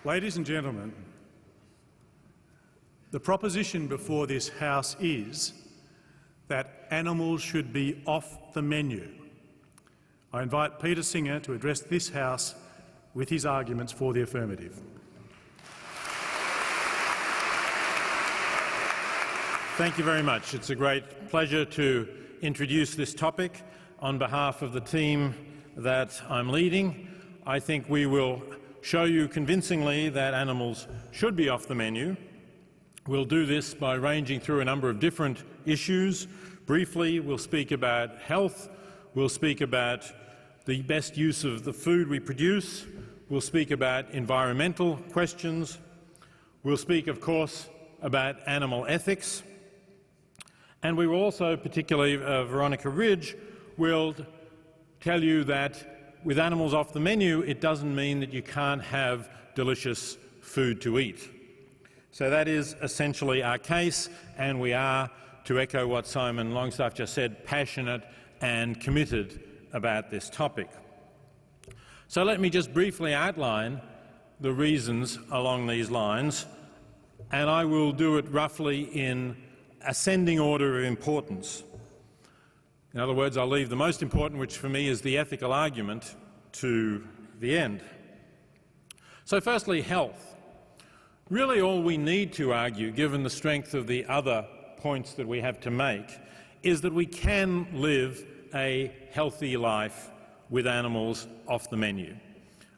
Ladies and gentlemen, the proposition before this House is that animals should be off the menu. I invite Peter Singer to address this House with his arguments for the affirmative. Thank you very much. It's a great pleasure to introduce this topic on behalf of the team that I'm leading. I think we will show you convincingly that animals should be off the menu. We'll do this by ranging through a number of different issues. Briefly, we'll speak about health. We'll speak about the best use of the food we produce. We'll speak about environmental questions. We'll speak, of course, about animal ethics. And we will also, particularly Veronica Ridge, will tell you that with animals off the menu, it doesn't mean that you can't have delicious food to eat. So that is essentially our case, and we are, to echo what Simon Longstaff just said, passionate and committed about this topic. So let me just briefly outline the reasons along these lines, and I will do it roughly in ascending order of importance. In other words, I'll leave the most important, which for me is the ethical argument, to the end. So firstly, health. Really all we need to argue, given the strength of the other points that we have to make, is that we can live a healthy life with animals off the menu.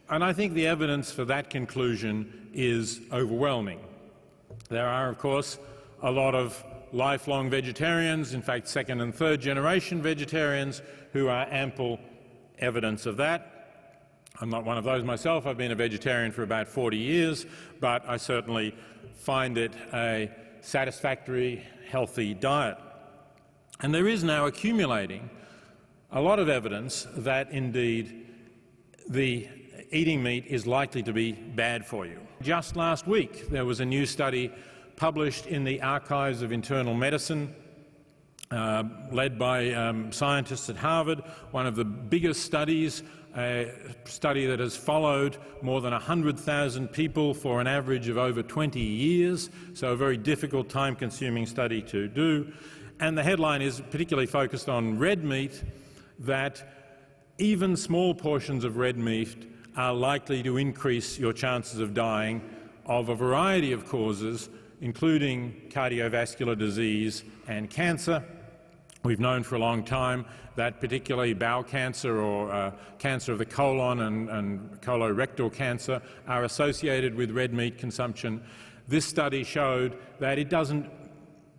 And I think the evidence for that conclusion is overwhelming. There are, of course, a lot of lifelong vegetarians, in fact second and third generation vegetarians, who are ample evidence of that. I'm not one of those myself. I've been a vegetarian for about 40 years, but I certainly find it a satisfactory, healthy diet. And there is now accumulating a lot of evidence that indeed the eating meat is likely to be bad for you. Just last week there was a new study published in the Archives of Internal Medicine, led by scientists at Harvard, one of the biggest studies, a study that has followed more than 100,000 people for an average of over 20 years, so a very difficult, time-consuming study to do. And the headline is particularly focused on red meat, that even small portions of red meat are likely to increase your chances of dying of a variety of causes, including cardiovascular disease and cancer. We've known for a long time that particularly bowel cancer or cancer of the colon and colorectal cancer are associated with red meat consumption. This study showed that it doesn't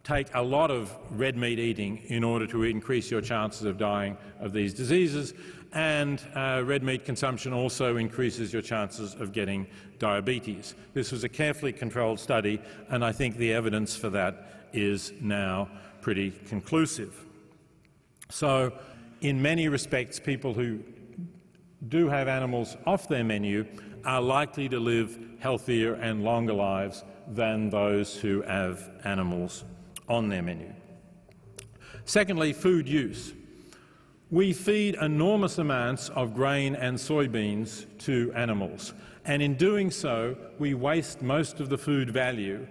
take a lot of red meat eating in order to increase your chances of dying of these diseases, and red meat consumption also increases your chances of getting diabetes. This was a carefully controlled study, and I think the evidence for that is now pretty conclusive. So, in many respects, people who do have animals off their menu are likely to live healthier and longer lives than those who have animals on their menu. Secondly, food use. We feed enormous amounts of grain and soybeans to animals, and in doing so, we waste most of the food value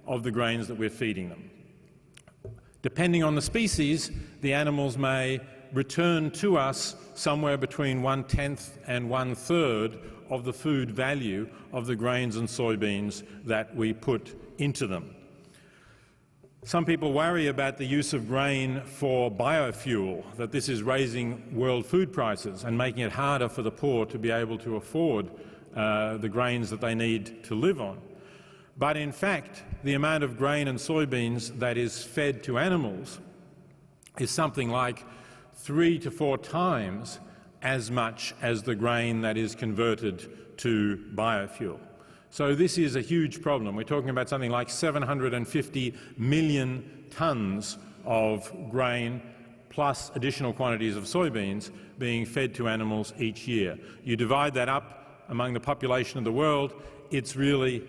of the grains that we're feeding them. Depending on the species, the animals may return to us somewhere between 1/10 and 1/3 of the food value of the grains and soybeans that we put into them. Some people worry about the use of grain for biofuel, that this is raising world food prices and making it harder for the poor to be able to afford the grains that they need to live on. But in fact, the amount of grain and soybeans that is fed to animals is something like 3 to 4 times as much as the grain that is converted to biofuel. So this is a huge problem. We're talking about something like 750 million tonnes of grain plus additional quantities of soybeans being fed to animals each year. You divide that up among the population of the world, it's really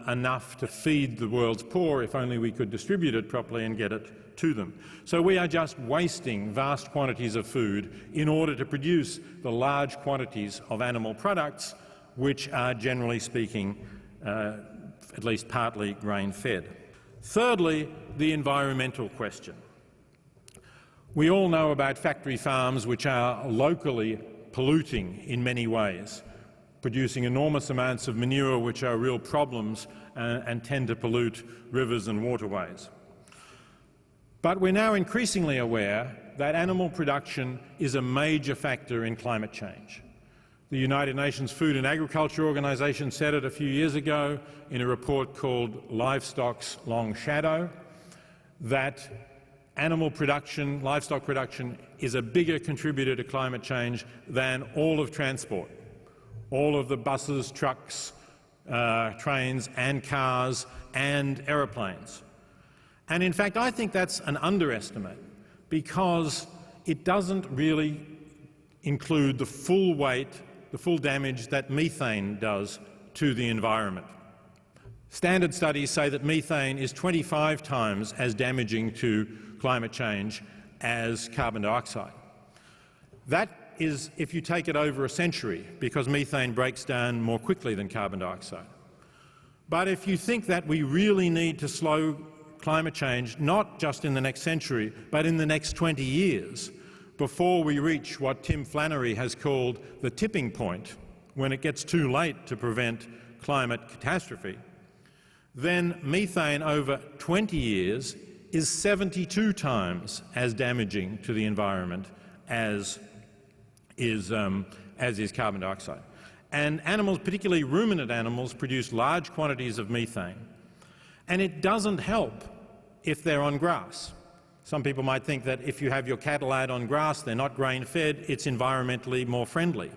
enough to feed the world's poor if only we could distribute it properly and get it to them. So we are just wasting vast quantities of food in order to produce the large quantities of animal products which are, generally speaking, at least partly grain-fed. Thirdly, the environmental question. We all know about factory farms which are locally polluting in many ways, producing enormous amounts of manure which are real problems and tend to pollute rivers and waterways. But we're now increasingly aware that animal production is a major factor in climate change. The United Nations Food and Agriculture Organization said it a few years ago in a report called Livestock's Long Shadow, that animal production, livestock production, is a bigger contributor to climate change than all of transport, all of the buses, trucks, trains and cars and aeroplanes. And in fact, I think that's an underestimate, because it doesn't really include the full weight, the full damage that methane does to the environment. Standard studies say that methane is 25 times as damaging to climate change as carbon dioxide. That is if you take it over a century, because methane breaks down more quickly than carbon dioxide. But if you think that we really need to slow climate change, not just in the next century, but in the next 20 years, before we reach what Tim Flannery has called the tipping point, when it gets too late to prevent climate catastrophe, then methane over 20 years is 72 times as damaging to the environment as is carbon dioxide. And animals, particularly ruminant animals, produce large quantities of methane. And it doesn't help if they're on grass. Some people might think that if you have your cattle out on grass, they're not grain-fed, it's environmentally more friendly.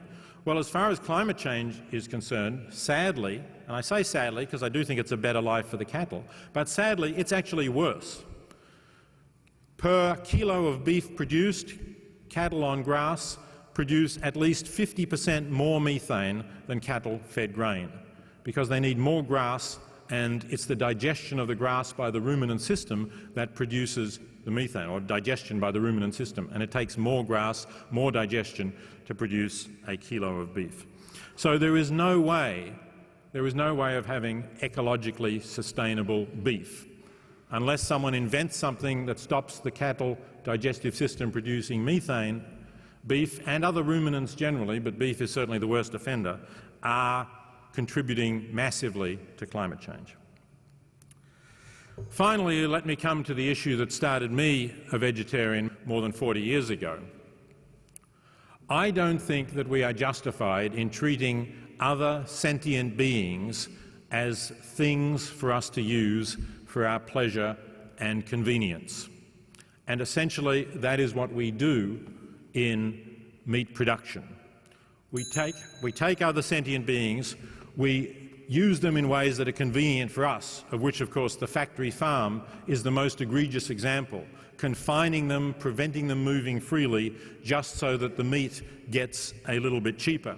Well, as far as climate change is concerned, sadly, and I say sadly because I do think it's a better life for the cattle, but sadly, it's actually worse. Per kilo of beef produced, cattle on grass produce at least 50% more methane than cattle fed grain, because they need more grass, and it's the digestion of the grass by the ruminant system that produces the methane, or digestion by the ruminant system, and it takes more grass, more digestion to produce a kilo of beef. So there is no way of having ecologically sustainable beef unless someone invents something that stops the cattle digestive system producing methane. Beef and other ruminants generally, but beef is certainly the worst offender, are contributing massively to climate change. Finally, let me come to the issue that started me a vegetarian more than 40 years ago. I don't think that we are justified in treating other sentient beings as things for us to use for our pleasure and convenience. And essentially, that is what we do in meat production. We take other sentient beings, we use them in ways that are convenient for us, of which, of course, the factory farm is the most egregious example, confining them, preventing them moving freely, just so that the meat gets a little bit cheaper.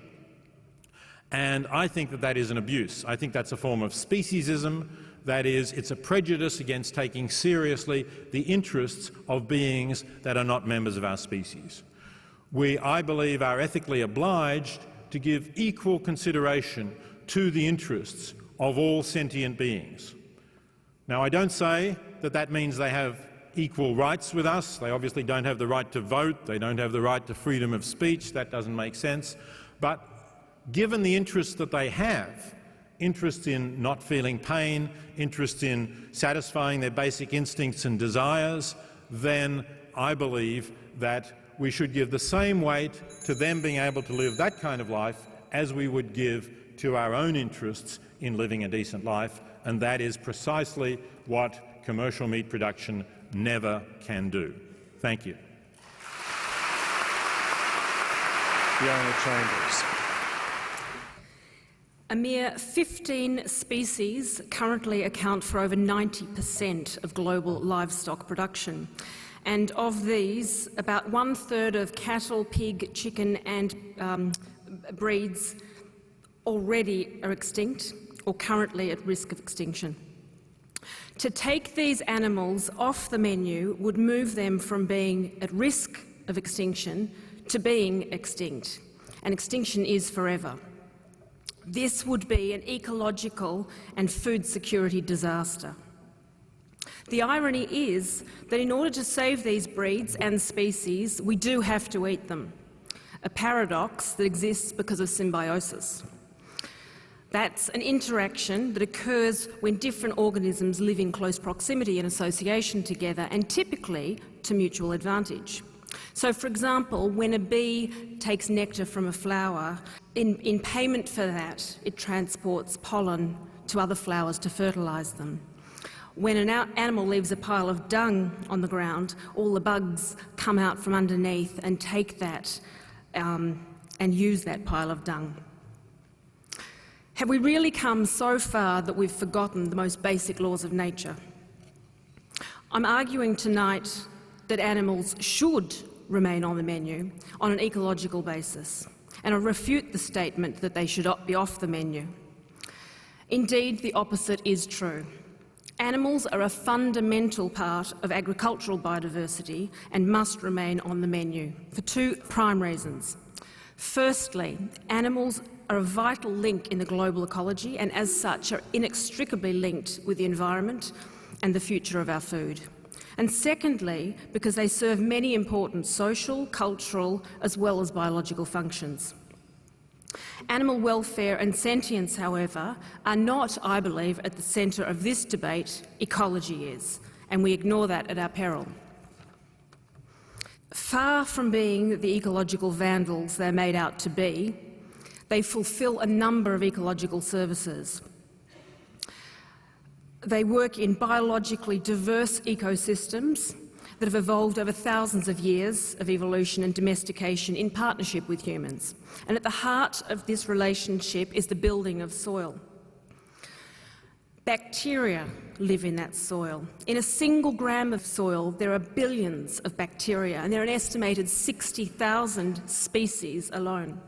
And I think that that is an abuse. I think that's a form of speciesism. That is, it's a prejudice against taking seriously the interests of beings that are not members of our species. We, I believe, are ethically obliged to give equal consideration to the interests of all sentient beings. Now, I don't say that that means they have equal rights with us. They obviously don't have the right to vote. They don't have the right to freedom of speech. That doesn't make sense. But given the interests that they have, interest in not feeling pain, interest in satisfying their basic instincts and desires, then I believe that we should give the same weight to them being able to live that kind of life as we would give to our own interests in living a decent life, and that is precisely what commercial meat production never can do. Thank you. Fiona Chambers. A mere 15 species currently account for over 90% of global livestock production. And of these, about 1/3 of cattle, pig, chicken and breeds already are extinct or currently at risk of extinction. To take these animals off the menu would move them from being at risk of extinction to being extinct, and extinction is forever. This would be an ecological and food security disaster. The irony is that in order to save these breeds and species, we do have to eat them, a paradox that exists because of symbiosis. That's an interaction that occurs when different organisms live in close proximity and association together, and typically to mutual advantage. So, for example, when a bee takes nectar from a flower, in payment for that, it transports pollen to other flowers to fertilise them. When an animal leaves a pile of dung on the ground, all the bugs come out from underneath and take that and use that pile of dung. Have we really come so far that we've forgotten the most basic laws of nature? I'm arguing tonight that animals should remain on the menu on an ecological basis, and I refute the statement that they should be off the menu. Indeed, the opposite is true. Animals are a fundamental part of agricultural biodiversity and must remain on the menu for two prime reasons. Firstly, animals are a vital link in the global ecology and as such are inextricably linked with the environment and the future of our food. And secondly, because they serve many important social, cultural, as well as biological functions. Animal welfare and sentience, however, are not, I believe, at the centre of this debate. Ecology is, and we ignore that at our peril. Far from being the ecological vandals they're made out to be, they fulfil a number of ecological services. They work in biologically diverse ecosystems that have evolved over thousands of years of evolution and domestication in partnership with humans. And at the heart of this relationship is the building of soil. Bacteria live in that soil. In a single gram of soil, there are billions of bacteria, and there are an estimated 60,000 species alone.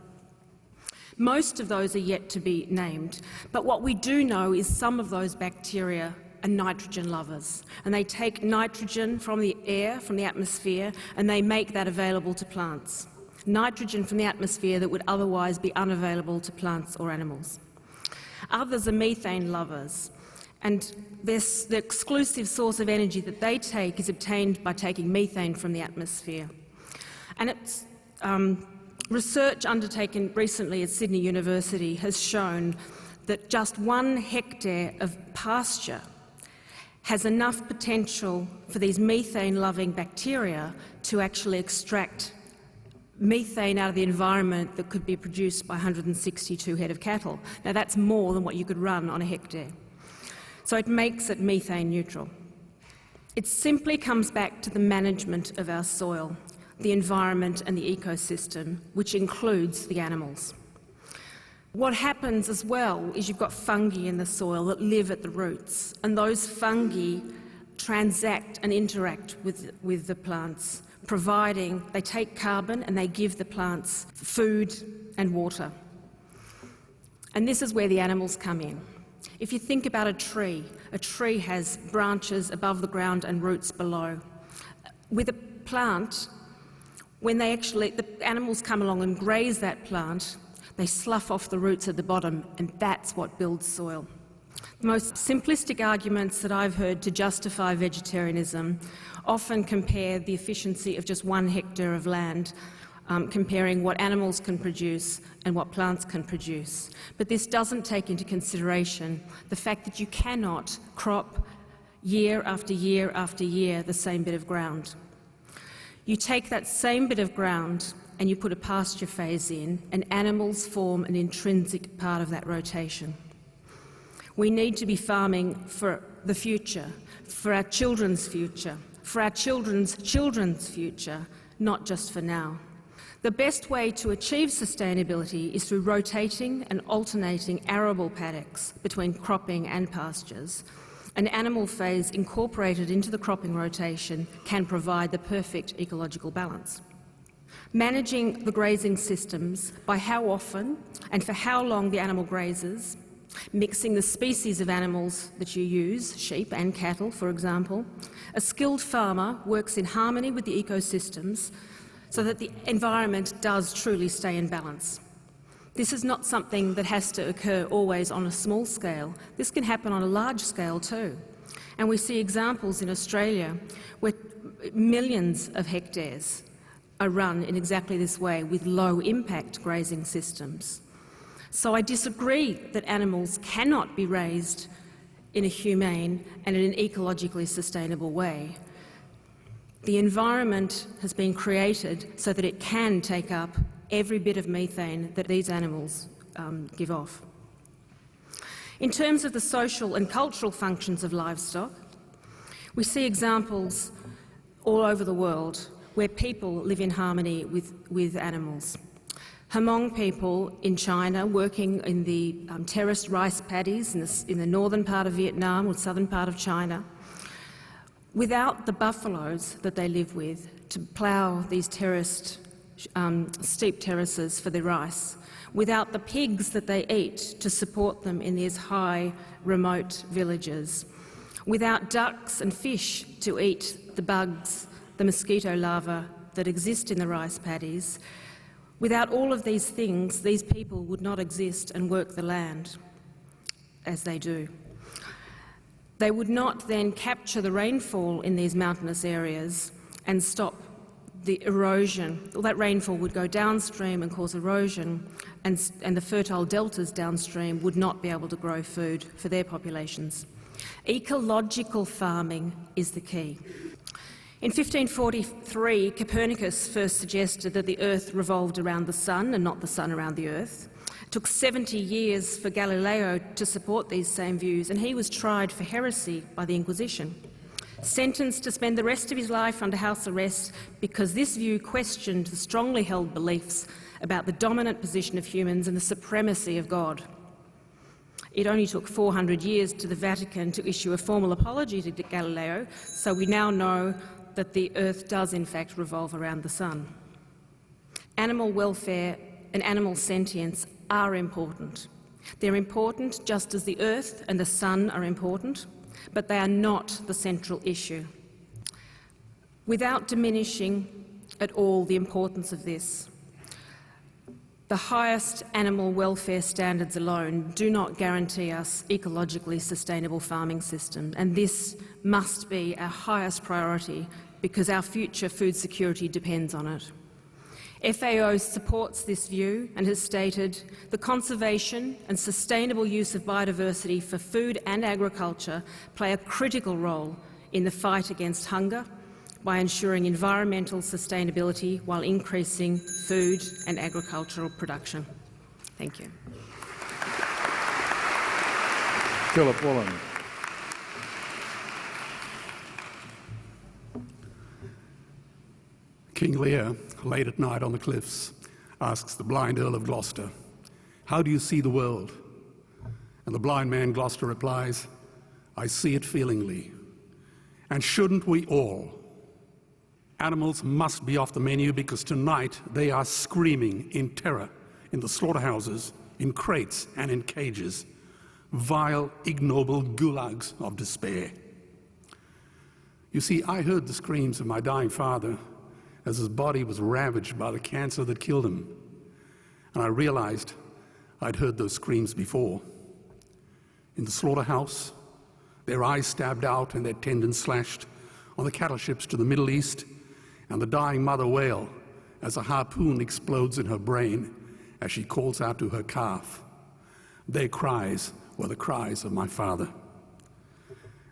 Most of those are yet to be named, but what we do know is some of those bacteria are nitrogen lovers, and they take nitrogen from the air, from the atmosphere, and they make that available to plants. Nitrogen from the atmosphere that would otherwise be unavailable to plants or animals. Others are methane lovers, and the exclusive source of energy that they take is obtained by taking methane from the atmosphere. And it's research undertaken recently at Sydney University has shown that just 1 hectare of pasture has enough potential for these methane-loving bacteria to actually extract methane out of the environment that could be produced by 162 head of cattle. Now that's more than what you could run on a hectare. So it makes it methane neutral. It simply comes back to the management of our soil, the environment and the ecosystem, which includes the animals. What happens as well is you've got fungi in the soil that live at the roots, and those fungi transact and interact with the plants, providing they take carbon and they give the plants food and water. And this is where the animals come in. If you think about a tree has branches above the ground and roots below. With a plant, when the animals come along and graze that plant, they slough off the roots at the bottom, and that's what builds soil. The most simplistic arguments that I've heard to justify vegetarianism often compare the efficiency of just 1 hectare of land, comparing what animals can produce and what plants can produce. But this doesn't take into consideration the fact that you cannot crop year after year after year the same bit of ground. You take that same bit of ground and you put a pasture phase in, and animals form an intrinsic part of that rotation. We need to be farming for the future, for our children's future, for our children's children's future, not just for now. The best way to achieve sustainability is through rotating and alternating arable paddocks between cropping and pastures. An animal phase incorporated into the cropping rotation can provide the perfect ecological balance. Managing the grazing systems by how often and for how long the animal grazes, mixing the species of animals that you use, sheep and cattle, for example. A skilled farmer works in harmony with the ecosystems so that the environment does truly stay in balance. This is not something that has to occur always on a small scale. This can happen on a large scale too. And we see examples in Australia where millions of hectares are run in exactly this way with low-impact grazing systems. So I disagree that animals cannot be raised in a humane and in an ecologically sustainable way. The environment has been created so that it can take up every bit of methane that these animals give off. In terms of the social and cultural functions of livestock, we see examples all over the world where people live in harmony with animals. Hmong people in China working in the terraced rice paddies in the northern part of Vietnam or southern part of China, without the buffaloes that they live with to plough these terraced steep terraces for their rice, without the pigs that they eat to support them in these high, remote villages, without ducks and fish to eat the bugs, the mosquito larvae that exist in the rice paddies, without all of these things, these people would not exist and work the land as they do. They would not then capture the rainfall in these mountainous areas and stop the erosion. Well, that rainfall would go downstream and cause erosion, and the fertile deltas downstream would not be able to grow food for their populations. Ecological farming is the key. In 1543, Copernicus first suggested that the Earth revolved around the Sun and not the Sun around the Earth. It took 70 years for Galileo to support these same views, and he was tried for heresy by the Inquisition, sentenced to spend the rest of his life under house arrest because this view questioned the strongly held beliefs about the dominant position of humans and the supremacy of God. It only took 400 years to the Vatican to issue a formal apology to Galileo, so we now know that the Earth does in fact revolve around the Sun. Animal welfare and animal sentience are important. They're important just as the Earth and the Sun are important, but they are not the central issue. Without diminishing at all the importance of this, the highest animal welfare standards alone do not guarantee us ecologically sustainable farming systems, and this must be our highest priority because our future food security depends on it. FAO supports this view and has stated the conservation and sustainable use of biodiversity for food and agriculture play a critical role in the fight against hunger by ensuring environmental sustainability while increasing food and agricultural production. Thank you. Philip Woolen. King Lear, late at night on the cliffs, asks the blind Earl of Gloucester, "How do you see the world?" And the blind man Gloucester replies, "I see it feelingly. And shouldn't we all? Animals must be off the menu because tonight they are screaming in terror in the slaughterhouses, in crates and in cages, vile, ignoble gulags of despair." You see, I heard the screams of my dying father as his body was ravaged by the cancer that killed him, and I realized I'd heard those screams before. In the slaughterhouse, their eyes stabbed out and their tendons slashed, on the cattle ships to the Middle East, and the dying mother wail as a harpoon explodes in her brain as she calls out to her calf. Their cries were the cries of my father.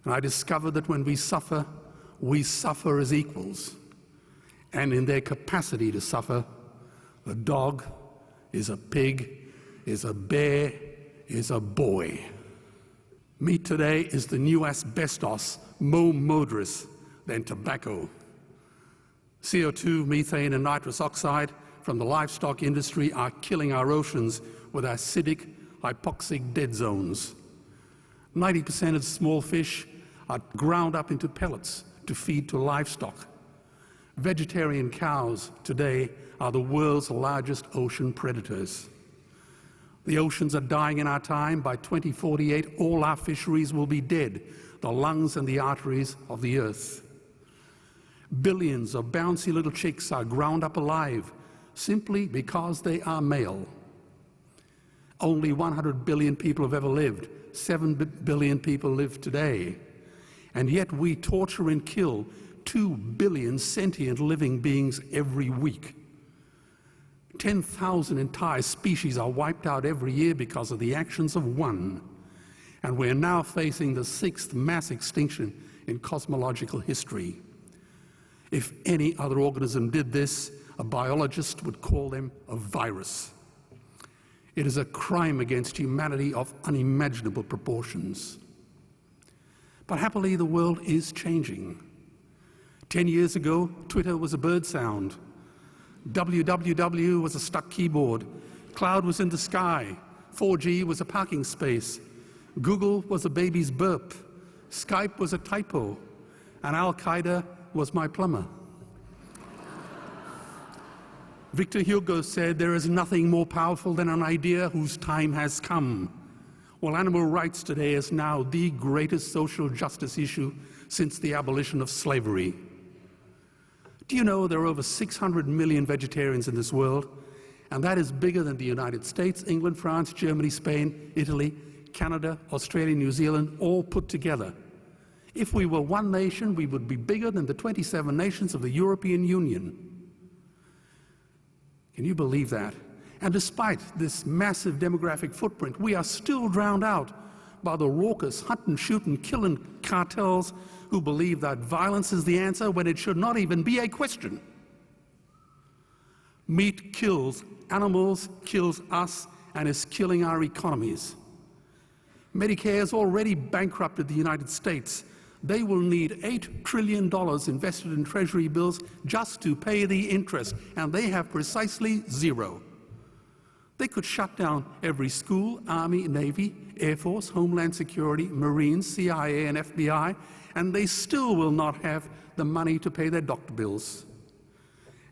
And I discovered that when we suffer as equals. And in their capacity to suffer, a dog is a pig, is a bear, is a boy. Meat today is the new asbestos, more murderous than tobacco. CO2, methane and nitrous oxide from the livestock industry are killing our oceans with acidic, hypoxic dead zones. 90% of small fish are ground up into pellets to feed to livestock. Vegetarian cows today are the world's largest ocean predators. The oceans are dying in our time. By 2048, all our fisheries will be dead, the lungs and the arteries of the earth. Billions of bouncy little chicks are ground up alive simply because they are male. Only 100 billion people have ever lived. 7 billion people live today. And yet we torture and kill 2 billion sentient living beings every week. 10,000 entire species are wiped out every year because of the actions of one. And we're now facing the 6th mass extinction in cosmological history. If any other organism did this, a biologist would call them a virus. It is a crime against humanity of unimaginable proportions. But happily, the world is changing. 10 years ago, Twitter was a bird sound. www was a stuck keyboard. Cloud was in the sky. 4G was a parking space. Google was a baby's burp. Skype was a typo. And Al-Qaeda was my plumber. Victor Hugo said, "There is nothing more powerful than an idea whose time has come." Well, animal rights today is now the greatest social justice issue since the abolition of slavery. Do you know there are over 600 million vegetarians in this world? And that is bigger than the United States, England, France, Germany, Spain, Italy, Canada, Australia, New Zealand, all put together. If we were one nation, we would be bigger than the 27 nations of the European Union. Can you believe that? And despite this massive demographic footprint, we are still drowned out by the raucous hunt and shoot and killing cartels who believe that violence is the answer when it should not even be a question. Meat kills animals, kills us, and is killing our economies. Medicare has already bankrupted the United States. They will need $8 trillion invested in Treasury bills just to pay the interest, and they have precisely zero. They could shut down every school, Army, Navy, Air Force, Homeland Security, Marines, CIA, and FBI, and they still will not have the money to pay their doctor bills.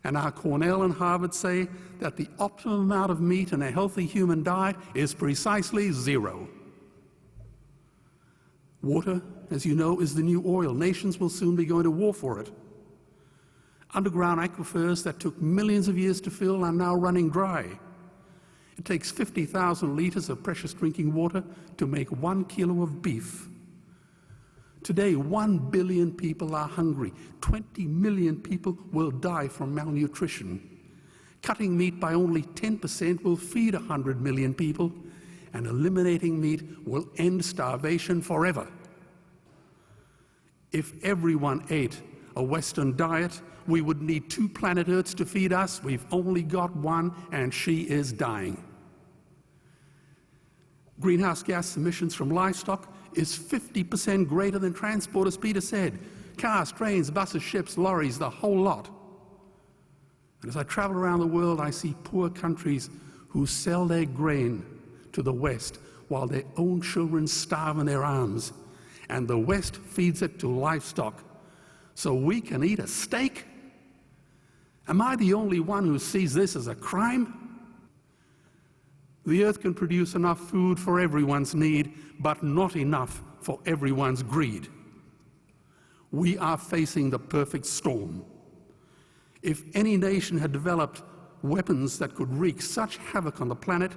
And our Cornell and Harvard say that the optimum amount of meat in a healthy human diet is precisely zero. Water, as you know, is the new oil. Nations will soon be going to war for it. Underground aquifers that took millions of years to fill are now running dry. It takes 50,000 liters of precious drinking water to make 1 kilo of beef. Today, 1 billion people are hungry. 20 million people will die from malnutrition. Cutting meat by only 10% will feed 100 million people, and eliminating meat will end starvation forever. If everyone ate a Western diet, we would need 2 planet Earths to feed us. We've only got one, and she is dying. Greenhouse gas emissions from livestock is 50% greater than transport, as Peter said. Cars, trains, buses, ships, lorries, the whole lot. And as I travel around the world, I see poor countries who sell their grain to the West while their own children starve in their arms. And the West feeds it to livestock so we can eat a steak? Am I the only one who sees this as a crime? The earth can produce enough food for everyone's need, but not enough for everyone's greed. We are facing the perfect storm. If any nation had developed weapons that could wreak such havoc on the planet,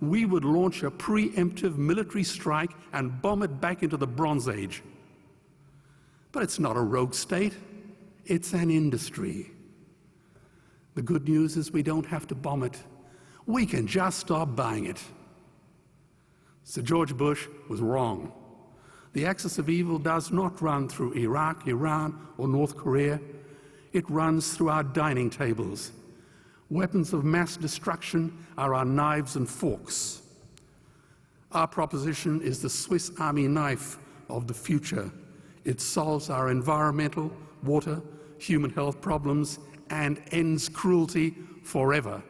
we would launch a preemptive military strike and bomb it back into the Bronze Age. But it's not a rogue state, it's an industry. The good news is we don't have to bomb it. We can just stop buying it. Sir George Bush was wrong. The axis of evil does not run through Iraq, Iran, or North Korea. It runs through our dining tables. Weapons of mass destruction are our knives and forks. Our proposition is the Swiss Army knife of the future. It solves our environmental, water, human health problems and ends cruelty forever.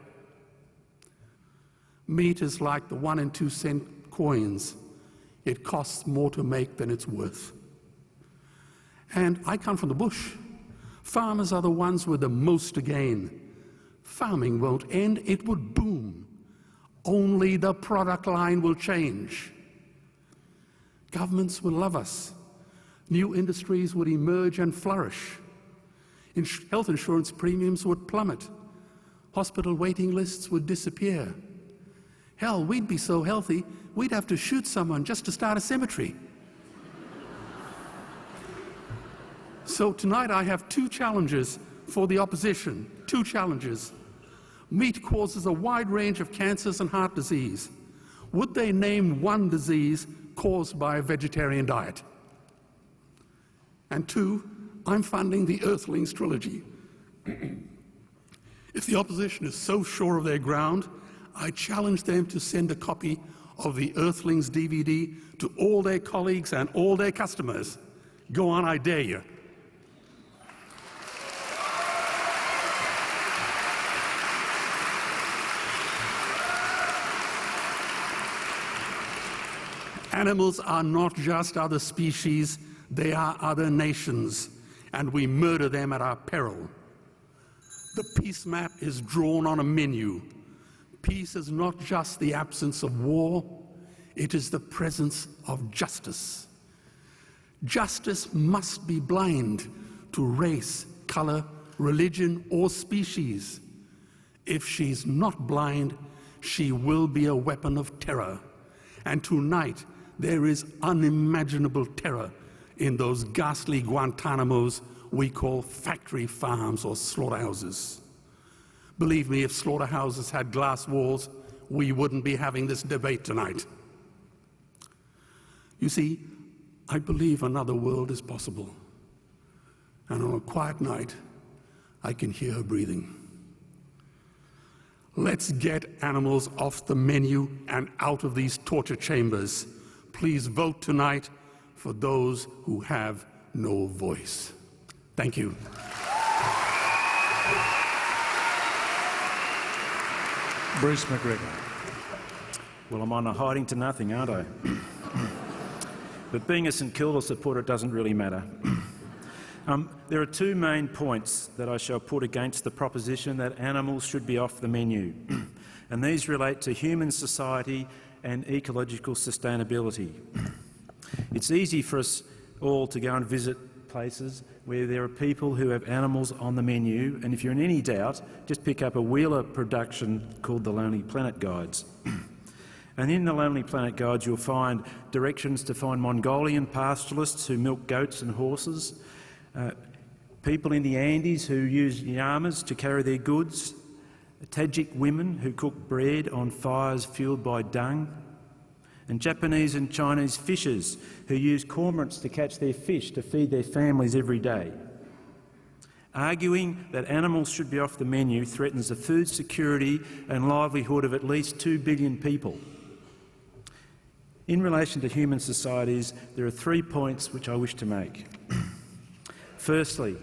Meat is like the 1 and 2 cent coins. It costs more to make than it's worth. And I come from the bush. Farmers are the ones with the most to gain. Farming won't end, it would boom. Only the product line will change. Governments will love us. New industries would emerge and flourish. Health insurance premiums would plummet. Hospital waiting lists would disappear. Hell, we'd be so healthy, we'd have to shoot someone just to start a cemetery. So tonight I have two challenges for the opposition, two challenges. Meat causes a wide range of cancers and heart disease. Would they name one disease caused by a vegetarian diet? And two, I'm funding the Earthlings trilogy. If the opposition is so sure of their ground, I challenge them to send a copy of the Earthlings DVD to all their colleagues and all their customers. Go on, I dare you. Animals are not just other species, they are other nations, and we murder them at our peril. The peace map is drawn on a menu. Peace is not just the absence of war, it is the presence of justice. Justice must be blind to race, color, religion, or species. If she's not blind, she will be a weapon of terror. And tonight, there is unimaginable terror in those ghastly Guantanamos we call factory farms or slaughterhouses. Believe me, if slaughterhouses had glass walls, we wouldn't be having this debate tonight. You see, I believe another world is possible. And on a quiet night, I can hear her breathing. Let's get animals off the menu and out of these torture chambers. Please vote tonight for those who have no voice. Thank you. Bruce McGregor. Well, I'm on a hiding to nothing, aren't I? But being a St Kilda supporter doesn't really matter. There are two main points that I shall put against the proposition that animals should be off the menu, and these relate to human society and ecological sustainability. It's easy for us all to go and visit places where there are people who have animals on the menu, and if you're in any doubt, just pick up a Wheeler production called the Lonely Planet Guides. And in the Lonely Planet Guides you'll find directions to find Mongolian pastoralists who milk goats and horses, people in the Andes who use llamas to carry their goods, Tajik women who cook bread on fires fueled by dung, and Japanese and Chinese fishers who use cormorants to catch their fish to feed their families every day. Arguing that animals should be off the menu threatens the food security and livelihood of at least 2 billion people. In relation to human societies, there are 3 points which I wish to make. Firstly,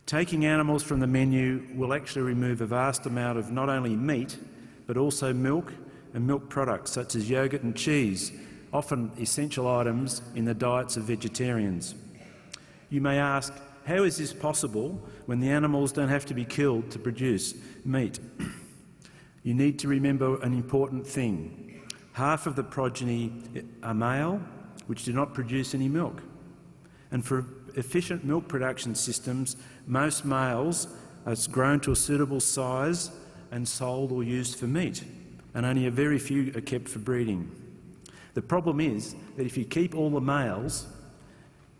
taking animals from the menu will actually remove a vast amount of not only meat, but also milk and milk products such as yogurt and cheese, often essential items in the diets of vegetarians. You may ask, how is this possible when the animals don't have to be killed to produce meat? You need to remember an important thing. Half of the progeny are male, which do not produce any milk. And for efficient milk production systems, most males are grown to a suitable size and sold or used for meat, and only a very few are kept for breeding. The problem is that if you keep all the males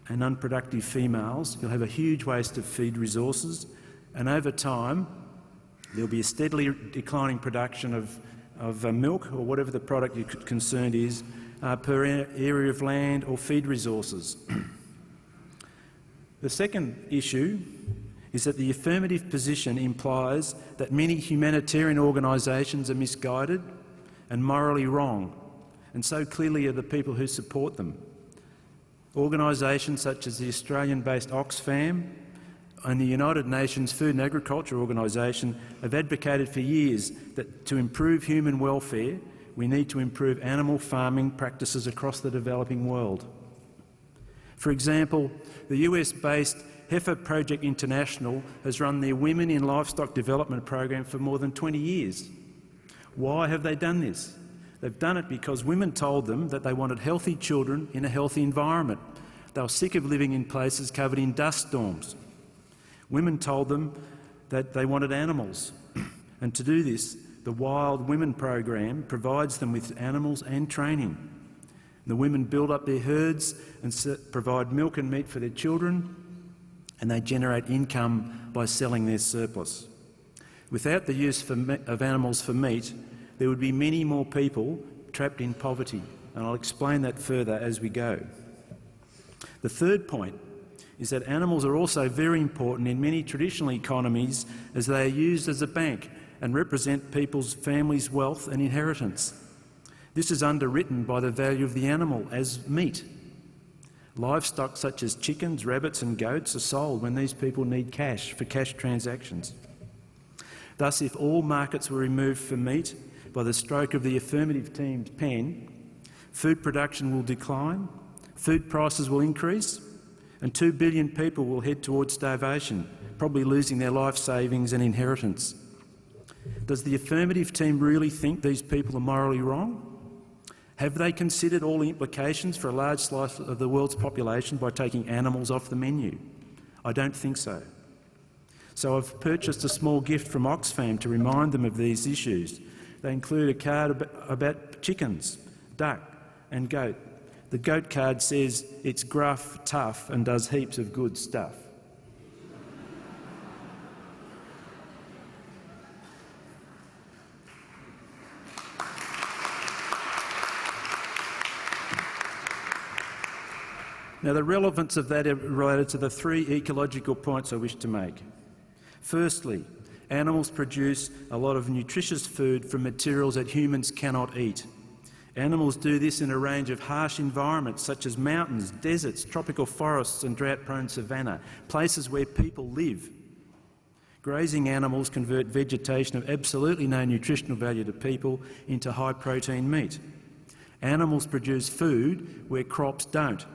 and unproductive females, you'll have a huge waste of feed resources, and over time there'll be a steadily declining production of milk or whatever the product you're concerned is per area of land or feed resources. The second issue is that the affirmative position implies that many humanitarian organisations are misguided and morally wrong, and so clearly are the people who support them. Organisations such as the Australian-based Oxfam and the United Nations Food and Agriculture Organisation have advocated for years that to improve human welfare, we need to improve animal farming practices across the developing world. For example, the US-based Heifer Project International has run their Women in Livestock Development program for more than 20 years. Why have they done this? They've done it because women told them that they wanted healthy children in a healthy environment. They were sick of living in places covered in dust storms. Women told them that they wanted animals, and to do this, the Wild Women program provides them with animals and training. The women build up their herds and provide milk and meat for their children, and they generate income by selling their surplus. Without the use of animals for meat, there would be many more people trapped in poverty, and I'll explain that further as we go. The third point is that animals are also very important in many traditional economies, as they are used as a bank and represent people's families' wealth and inheritance. This is underwritten by the value of the animal as meat. Livestock such as chickens, rabbits and goats are sold when these people need cash for cash transactions. Thus, if all markets were removed for meat by the stroke of the affirmative team's pen, food production will decline, food prices will increase, and 2 billion people will head towards starvation, probably losing their life savings and inheritance. Does the affirmative team really think these people are morally wrong? Have they considered all the implications for a large slice of the world's population by taking animals off the menu? I don't think so. So I've purchased a small gift from Oxfam to remind them of these issues. They include a card about chickens, duck and goat. The goat card says it's gruff, tough and does heaps of good stuff. Now, the relevance of that is related to the three ecological points I wish to make. Firstly, animals produce a lot of nutritious food from materials that humans cannot eat. Animals do this in a range of harsh environments such as mountains, deserts, tropical forests and drought-prone savanna, places where people live. Grazing animals convert vegetation of absolutely no nutritional value to people into high-protein meat. Animals produce food where crops don't.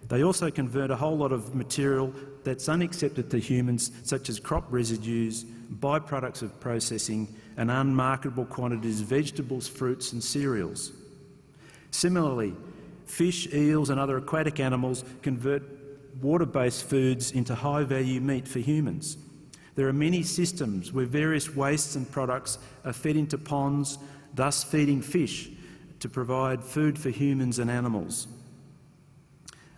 They also convert a whole lot of material that's unaccepted to humans, such as crop residues, byproducts of processing, and unmarketable quantities of vegetables, fruits and cereals. Similarly, fish, eels and other aquatic animals convert water-based foods into high-value meat for humans. There are many systems where various wastes and products are fed into ponds, thus feeding fish to provide food for humans and animals.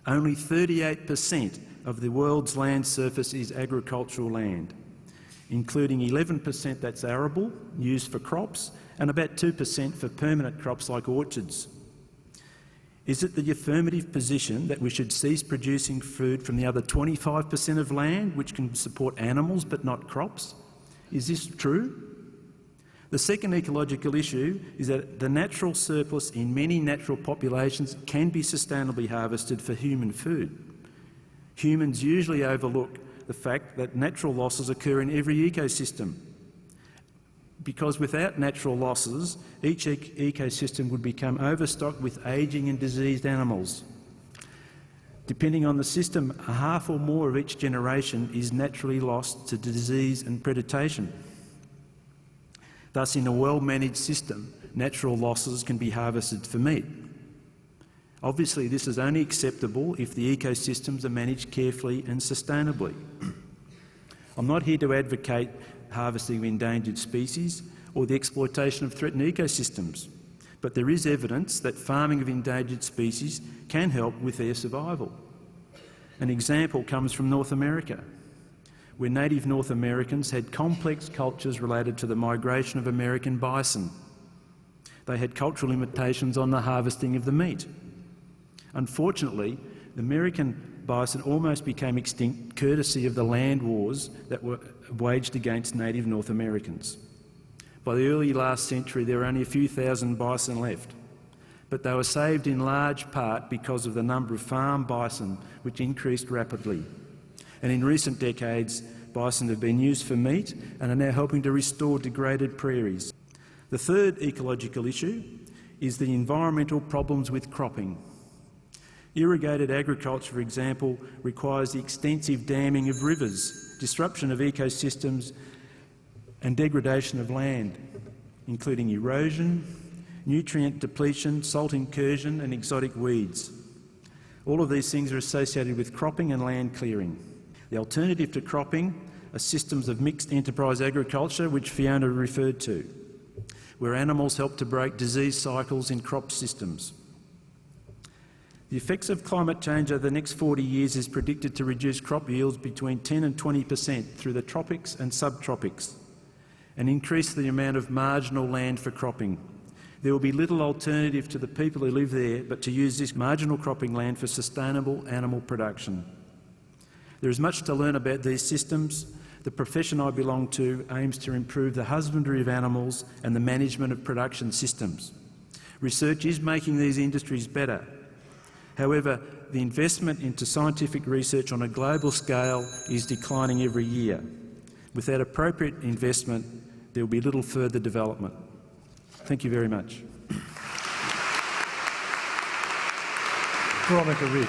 Only 38% of the world's land surface is agricultural land, including 11% that's arable, used for crops, and about 2% for permanent crops like orchards. Is it the affirmative position that we should cease producing food from the other 25% of land which can support animals but not crops? Is this true? The second ecological issue is that the natural surplus in many natural populations can be sustainably harvested for human food. Humans usually overlook the fact that natural losses occur in every ecosystem, because without natural losses, each ecosystem would become overstocked with ageing and diseased animals. Depending on the system, a half or more of each generation is naturally lost to disease and predation. Thus, in a well-managed system, natural losses can be harvested for meat. Obviously, this is only acceptable if the ecosystems are managed carefully and sustainably. I'm not here to advocate harvesting of endangered species or the exploitation of threatened ecosystems, but there is evidence that farming of endangered species can help with their survival. An example comes from North America, where native North Americans had complex cultures related to the migration of American bison. They had cultural limitations on the harvesting of the meat. Unfortunately, the American bison almost became extinct courtesy of the land wars that were waged against native North Americans. By the early last century, there were only a few thousand bison left, but they were saved in large part because of the number of farm bison, which increased rapidly. And in recent decades, bison have been used for meat and are now helping to restore degraded prairies. The third ecological issue is the environmental problems with cropping. Irrigated agriculture, for example, requires the extensive damming of rivers, disruption of ecosystems and degradation of land, including erosion, nutrient depletion, salt incursion and exotic weeds. All of these things are associated with cropping and land clearing. The alternative to cropping are systems of mixed enterprise agriculture, which Fiona referred to, where animals help to break disease cycles in crop systems. The effects of climate change over the next 40 years is predicted to reduce crop yields between 10 and 20% through the tropics and subtropics, and increase the amount of marginal land for cropping. There will be little alternative to the people who live there but to use this marginal cropping land for sustainable animal production. There is much to learn about these systems. The profession I belong to aims to improve the husbandry of animals and the management of production systems. Research is making these industries better. However, the investment into scientific research on a global scale is declining every year. Without appropriate investment, there will be little further development. Thank you very much. Veronica Ridge.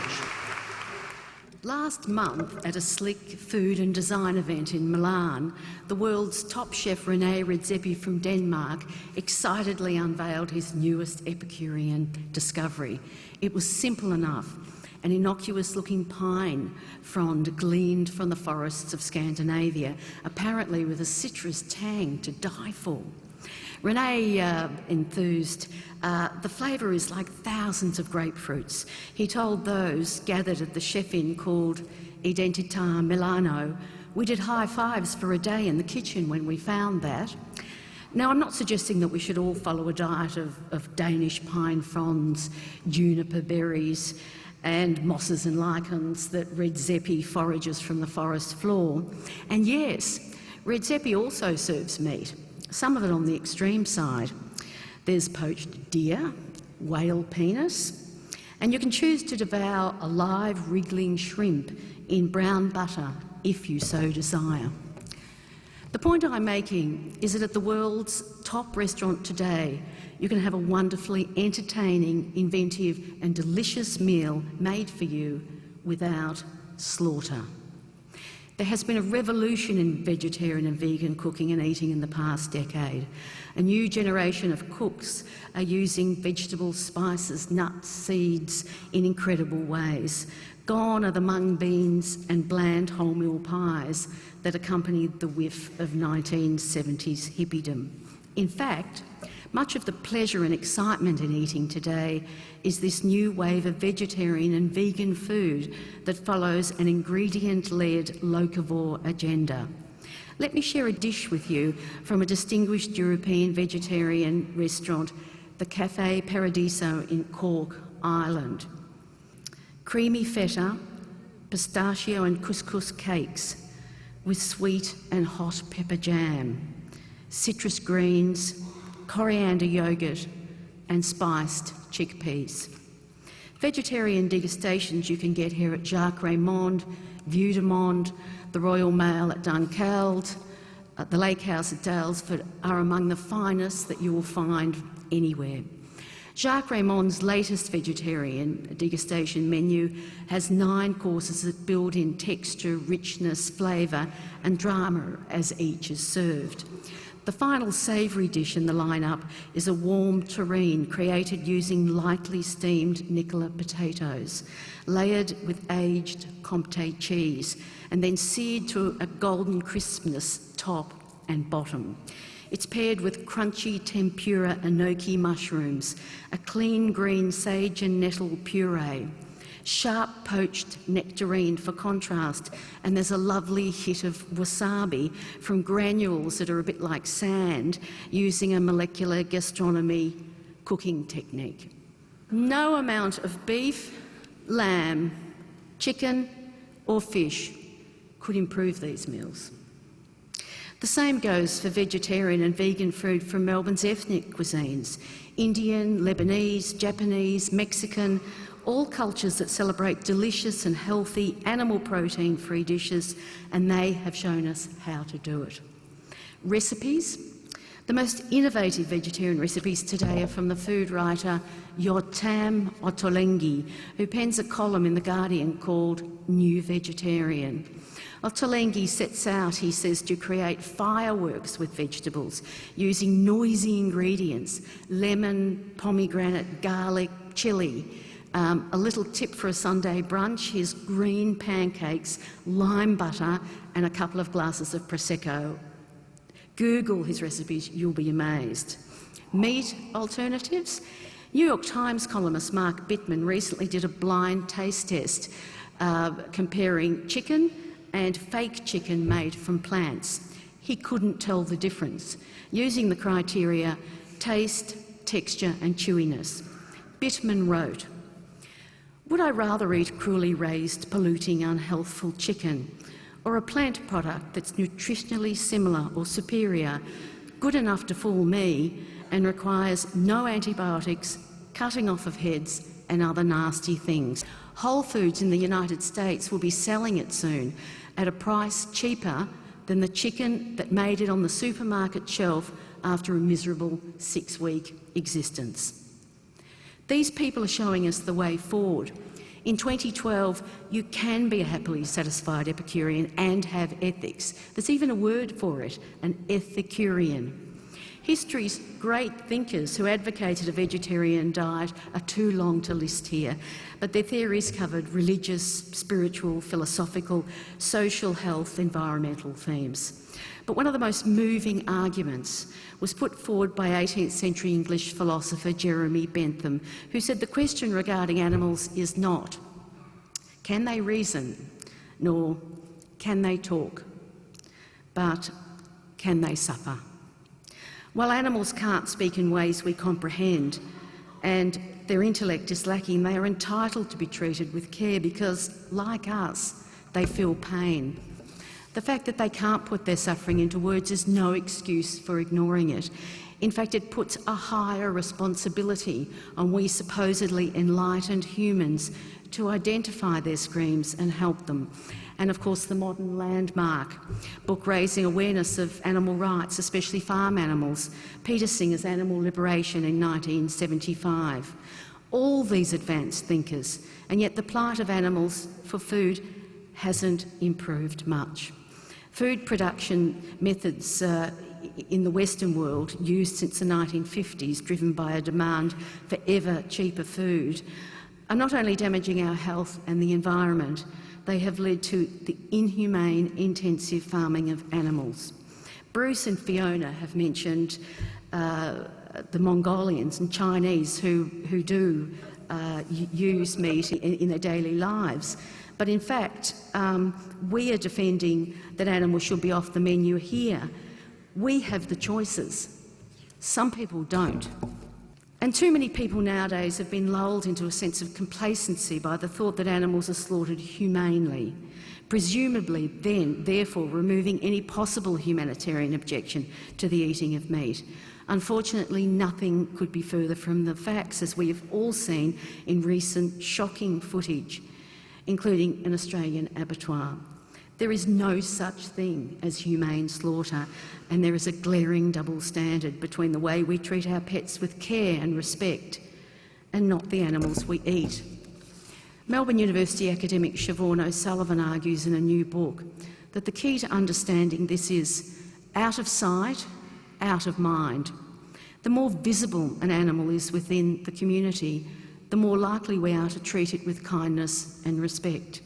Last month, at a slick food and design event in Milan, the world's top chef René Redzepi from Denmark excitedly unveiled his newest Epicurean discovery. It was simple enough, an innocuous-looking pine frond gleaned from the forests of Scandinavia, apparently with a citrus tang to die for. René enthused, the flavour is like thousands of grapefruits. He told those gathered at the chef-in called Identità Milano, we did high fives for a day in the kitchen when we found that. Now, I'm not suggesting that we should all follow a diet of Danish pine fronds, juniper berries, and mosses and lichens that Redzepi forages from the forest floor. And yes, Redzepi also serves meat, some of it on the extreme side. There's poached deer, whale penis, and you can choose to devour a live wriggling shrimp in brown butter if you so desire. The point I'm making is that at the world's top restaurant today, you can have a wonderfully entertaining, inventive and delicious meal made for you without slaughter. There has been a revolution in vegetarian and vegan cooking and eating in the past decade. A new generation of cooks are using vegetables, spices, nuts, seeds in incredible ways. Gone are the mung beans and bland wholemeal pies that accompanied the whiff of 1970s hippiedom. In fact, much of the pleasure and excitement in eating today is this new wave of vegetarian and vegan food that follows an ingredient-led locavore agenda. Let me share a dish with you from a distinguished European vegetarian restaurant, the Café Paradiso in Cork, Ireland. Creamy feta, pistachio and couscous cakes with sweet and hot pepper jam, citrus greens, coriander yogurt and spiced chickpeas. Vegetarian degustations you can get here at Jacques Raymond, Vue de Monde, the Royal Mail at Dunkeld, at the Lake House at Dalesford are among the finest that you will find anywhere. Jacques Raymond's latest vegetarian degustation menu has 9 courses that build in texture, richness, flavour and drama as each is served. The final savoury dish in the lineup is a warm terrine created using lightly steamed Nicola potatoes, layered with aged Comté cheese, and then seared to a golden crispness top and bottom. It's paired with crunchy tempura enoki mushrooms, a clean green sage and nettle puree, sharp poached nectarine for contrast, and there's a lovely hit of wasabi from granules that are a bit like sand, using a molecular gastronomy cooking technique. No amount of beef, lamb, chicken or fish could improve these meals. The same goes for vegetarian and vegan food from Melbourne's ethnic cuisines: Indian, Lebanese, Japanese, Mexican, all cultures that celebrate delicious and healthy animal protein-free dishes, and they have shown us how to do it. Recipes. The most innovative vegetarian recipes today are from the food writer Yotam Ottolenghi, who pens a column in The Guardian called New Vegetarian. Ottolenghi sets out, he says, to create fireworks with vegetables using noisy ingredients: lemon, pomegranate, garlic, chilli, A little tip for a Sunday brunch, here's green pancakes, lime butter and a couple of glasses of Prosecco. Google his recipes, you'll be amazed. Meat alternatives? New York Times columnist Mark Bittman recently did a blind taste test comparing chicken and fake chicken made from plants. He couldn't tell the difference, using the criteria taste, texture and chewiness. Bittman wrote, "Would I rather eat cruelly raised, polluting, unhealthful chicken, or a plant product that's nutritionally similar or superior, good enough to fool me and requires no antibiotics, cutting off of heads and other nasty things?" Whole Foods in the United States will be selling it soon at a price cheaper than the chicken that made it on the supermarket shelf after a miserable 6-week existence. These people are showing us the way forward. In 2012, you can be a happily satisfied Epicurean and have ethics. There's even a word for it, an Ethicurian. History's great thinkers who advocated a vegetarian diet are too long to list here, but their theories covered religious, spiritual, philosophical, social health, environmental themes. But one of the most moving arguments was put forward by 18th century English philosopher Jeremy Bentham, who said the question regarding animals is not, can they reason, nor can they talk, but can they suffer? While animals can't speak in ways we comprehend and their intellect is lacking, they are entitled to be treated with care because, like us, they feel pain. The fact that they can't put their suffering into words is no excuse for ignoring it. In fact, it puts a higher responsibility on we supposedly enlightened humans to identify their screams and help them. And of course, the modern landmark book raising awareness of animal rights, especially farm animals, Peter Singer's Animal Liberation in 1975. All these advanced thinkers, and yet the plight of animals for food hasn't improved much. Food production methods in the Western world, used since the 1950s, driven by a demand for ever cheaper food, are not only damaging our health and the environment, they have led to the inhumane, intensive farming of animals. Bruce and Fiona have mentioned the Mongolians and Chinese who do use meat in their daily lives. But in fact, we are defending that animals should be off the menu here. We have the choices. Some people don't. And too many people nowadays have been lulled into a sense of complacency by the thought that animals are slaughtered humanely, presumably then, therefore, removing any possible humanitarian objection to the eating of meat. Unfortunately, nothing could be further from the facts, as we have all seen in recent shocking footage, including an Australian abattoir. There is no such thing as humane slaughter, and there is a glaring double standard between the way we treat our pets with care and respect and not the animals we eat. Melbourne University academic Siobhan O'Sullivan argues in a new book that the key to understanding this is out of sight, out of mind. The more visible an animal is within the community, the more likely we are to treat it with kindness and respect.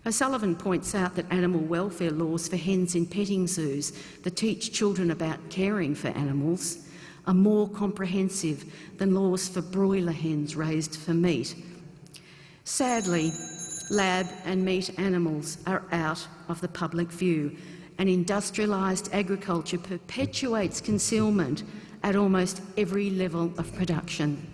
O'Sullivan points out that animal welfare laws for hens in petting zoos that teach children about caring for animals are more comprehensive than laws for broiler hens raised for meat. Sadly, lab and meat animals are out of the public view, and industrialised agriculture perpetuates concealment at almost every level of production.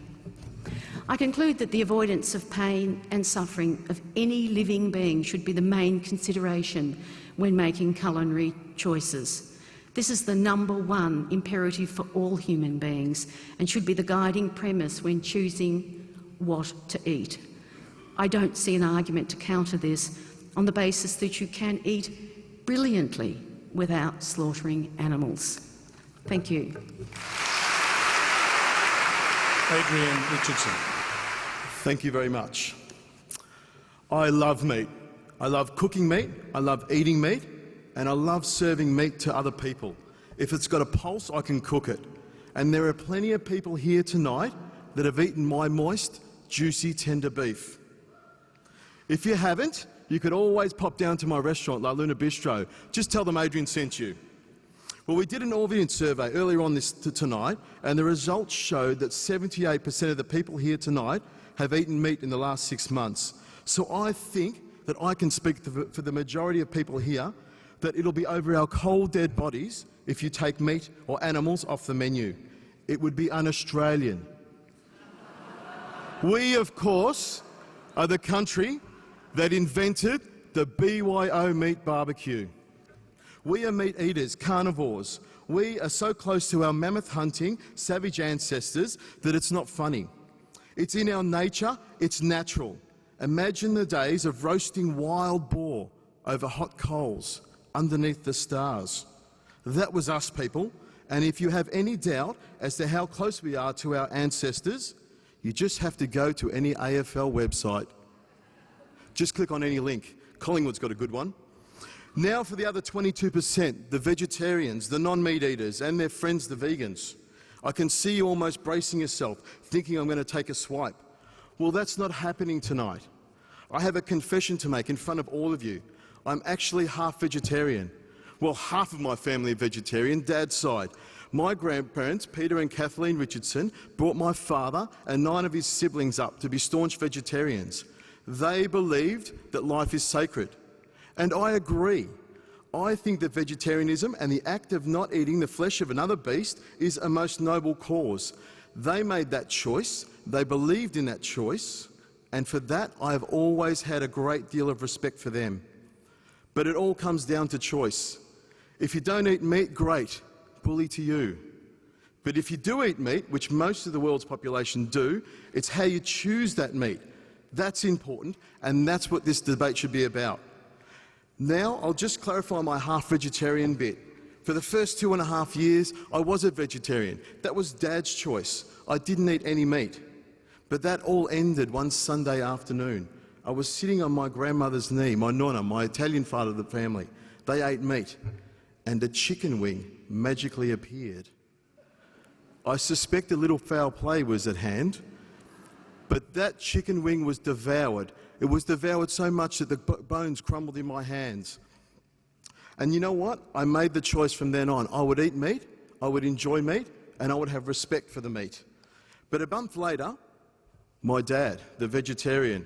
I conclude that the avoidance of pain and suffering of any living being should be the main consideration when making culinary choices. This is the number one imperative for all human beings and should be the guiding premise when choosing what to eat. I don't see an argument to counter this on the basis that you can eat brilliantly without slaughtering animals. Thank you. Adrian Richardson. Thank you very much. I love meat. I love cooking meat, I love eating meat, and I love serving meat to other people. If it's got a pulse, I can cook it. And there are plenty of people here tonight that have eaten my moist, juicy, tender beef. If you haven't, you can always pop down to my restaurant, La Luna Bistro. Just tell them Adrian sent you. Well, we did an audience survey earlier on tonight, and the results showed that 78% of the people here tonight have eaten meat in the last 6 months. So I think that I can speak for the majority of people here that it'll be over our cold, dead bodies if you take meat or animals off the menu. It would be un-Australian. We, of course, are the country that invented the BYO meat barbecue. We are meat eaters, carnivores. We are so close to our mammoth hunting, savage ancestors that it's not funny. It's in our nature, it's natural. Imagine the days of roasting wild boar over hot coals underneath the stars. That was us, people. And if you have any doubt as to how close we are to our ancestors, you just have to go to any AFL website. Just click on any link. Collingwood's got a good one. Now for the other 22%, the vegetarians, the non-meat eaters, and their friends, the vegans. I can see you almost bracing yourself, thinking I'm going to take a swipe. Well, that's not happening tonight. I have a confession to make in front of all of you. I'm actually half vegetarian. Well, half of my family are vegetarian, Dad's side. My grandparents, Peter and Kathleen Richardson, brought my father and 9 of his siblings up to be staunch vegetarians. They believed that life is sacred. And I agree. I think that vegetarianism and the act of not eating the flesh of another beast is a most noble cause. They made that choice, they believed in that choice, and for that I have always had a great deal of respect for them. But it all comes down to choice. If you don't eat meat, great, bully to you. But if you do eat meat, which most of the world's population do, it's how you choose that meat. That's important, and that's what this debate should be about. Now, I'll just clarify my half-vegetarian bit. For the first 2.5 years, I was a vegetarian. That was Dad's choice. I didn't eat any meat. But that all ended one Sunday afternoon. I was sitting on my grandmother's knee, my nonna, my Italian part of the family. They ate meat, and a chicken wing magically appeared. I suspect a little foul play was at hand, but that chicken wing was devoured. It was devoured so much that the bones crumbled in my hands. And you know what? I made the choice from then on. I would eat meat, I would enjoy meat, and I would have respect for the meat. But a month later, my dad, the vegetarian,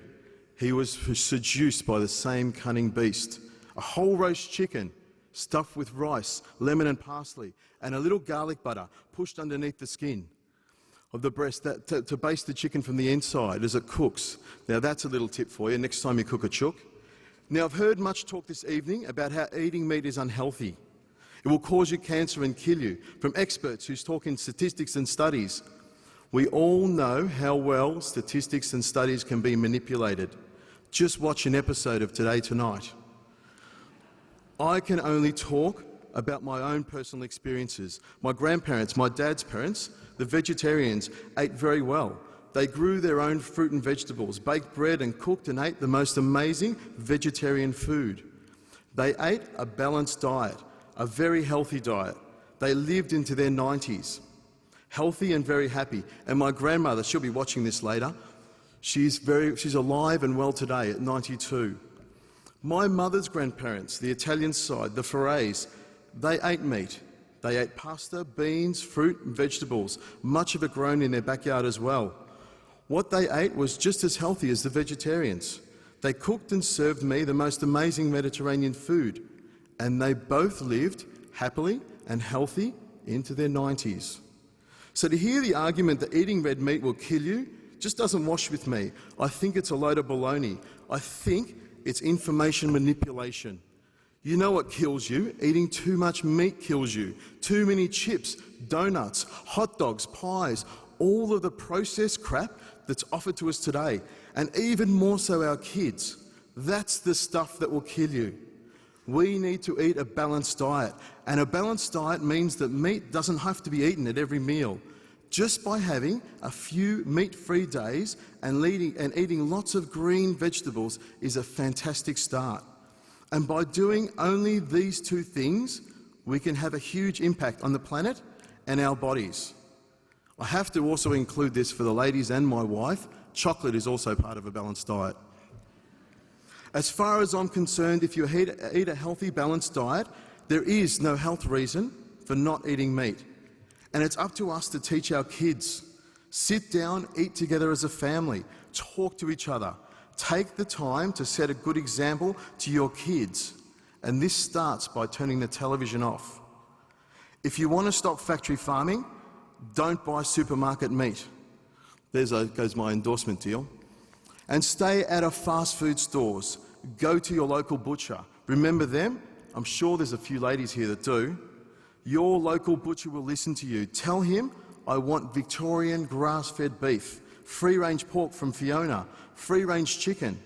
he was seduced by the same cunning beast. A whole roast chicken stuffed with rice, lemon and parsley, and a little garlic butter pushed underneath the skin of the breast to baste the chicken from the inside as it cooks. Now that's a little tip for you next time you cook a chook. Now I've heard much talk this evening about how eating meat is unhealthy. It will cause you cancer and kill you, from experts who's talking statistics and studies. We all know how well statistics and studies can be manipulated. Just watch an episode of Today Tonight. I can only talk about my own personal experiences. My grandparents, my dad's parents, the vegetarians, ate very well. They grew their own fruit and vegetables, baked bread and cooked and ate the most amazing vegetarian food. They ate a balanced diet, a very healthy diet. They lived into their 90s, healthy and very happy. And my grandmother, she'll be watching this later, she's alive and well today at 92. My mother's grandparents, the Italian side, the Ferrays, they ate meat. They ate pasta, beans, fruit and vegetables, much of it grown in their backyard as well. What they ate was just as healthy as the vegetarians. They cooked and served me the most amazing Mediterranean food, and they both lived happily and healthy into their 90s. So to hear the argument that eating red meat will kill you just doesn't wash with me. I think it's a load of baloney. I think it's information manipulation. You know what kills you? Eating too much meat kills you. Too many chips, donuts, hot dogs, pies, all of the processed crap that's offered to us today, and even more so our kids. That's the stuff that will kill you. We need to eat a balanced diet, and a balanced diet means that meat doesn't have to be eaten at every meal. Just by having a few meat-free days and eating lots of green vegetables is a fantastic start. And by doing only these two things, we can have a huge impact on the planet and our bodies. I have to also include this for the ladies and my wife. Chocolate is also part of a balanced diet. As far as I'm concerned, if you eat a healthy, balanced diet, there is no health reason for not eating meat. And it's up to us to teach our kids. Sit down, eat together as a family, talk to each other. Take the time to set a good example to your kids. And this starts by turning the television off. If you want to stop factory farming, don't buy supermarket meat. There goes my endorsement deal. And stay out of fast food stores. Go to your local butcher. Remember them? I'm sure there's a few ladies here that do. Your local butcher will listen to you. Tell him, I want Victorian grass-fed beef, free-range pork from Fiona, free-range chicken,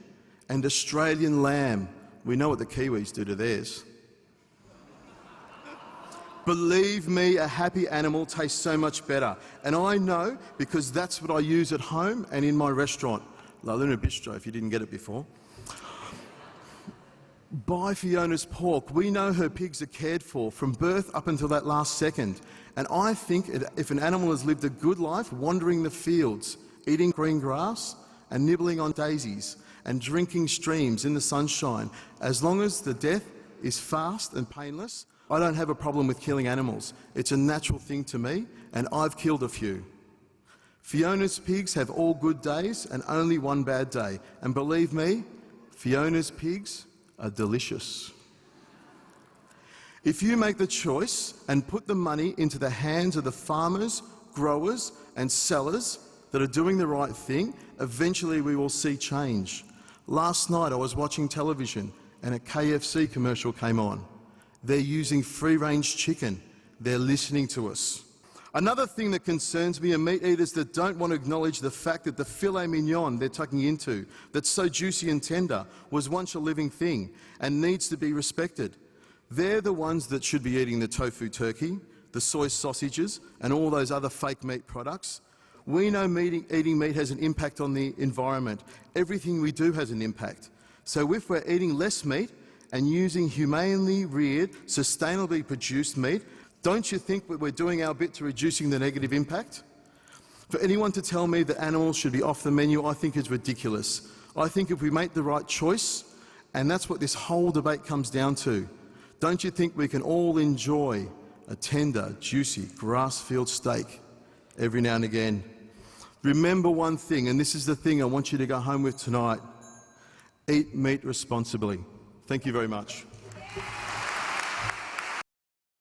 and Australian lamb. We know what the Kiwis do to theirs. Believe me, a happy animal tastes so much better. And I know because that's what I use at home and in my restaurant. La Luna Bistro, if you didn't get it before. Buy Fiona's pork. We know her pigs are cared for from birth up until that last second. And I think if an animal has lived a good life wandering the fields, eating green grass and nibbling on daisies and drinking streams in the sunshine, as long as the death is fast and painless, I don't have a problem with killing animals. It's a natural thing to me, and I've killed a few. Fiona's pigs have all good days and only one bad day. And believe me, Fiona's pigs are delicious. If you make the choice and put the money into the hands of the farmers, growers and sellers that are doing the right thing, eventually we will see change. Last night I was watching television and a KFC commercial came on. They're using free-range chicken. They're listening to us. Another thing that concerns me are meat eaters that don't want to acknowledge the fact that the filet mignon they're tucking into, that's so juicy and tender, was once a living thing and needs to be respected. They're the ones that should be eating the tofu turkey, the soy sausages and all those other fake meat products. We know eating meat has an impact on the environment. Everything we do has an impact. So if we're eating less meat and using humanely reared, sustainably produced meat, don't you think that we're doing our bit to reducing the negative impact? For anyone to tell me that animals should be off the menu, I think is ridiculous. I think if we make the right choice, and that's what this whole debate comes down to, don't you think we can all enjoy a tender, juicy, grass-fed steak every now and again? Remember one thing, and this is the thing I want you to go home with tonight. Eat meat responsibly. Thank you very much.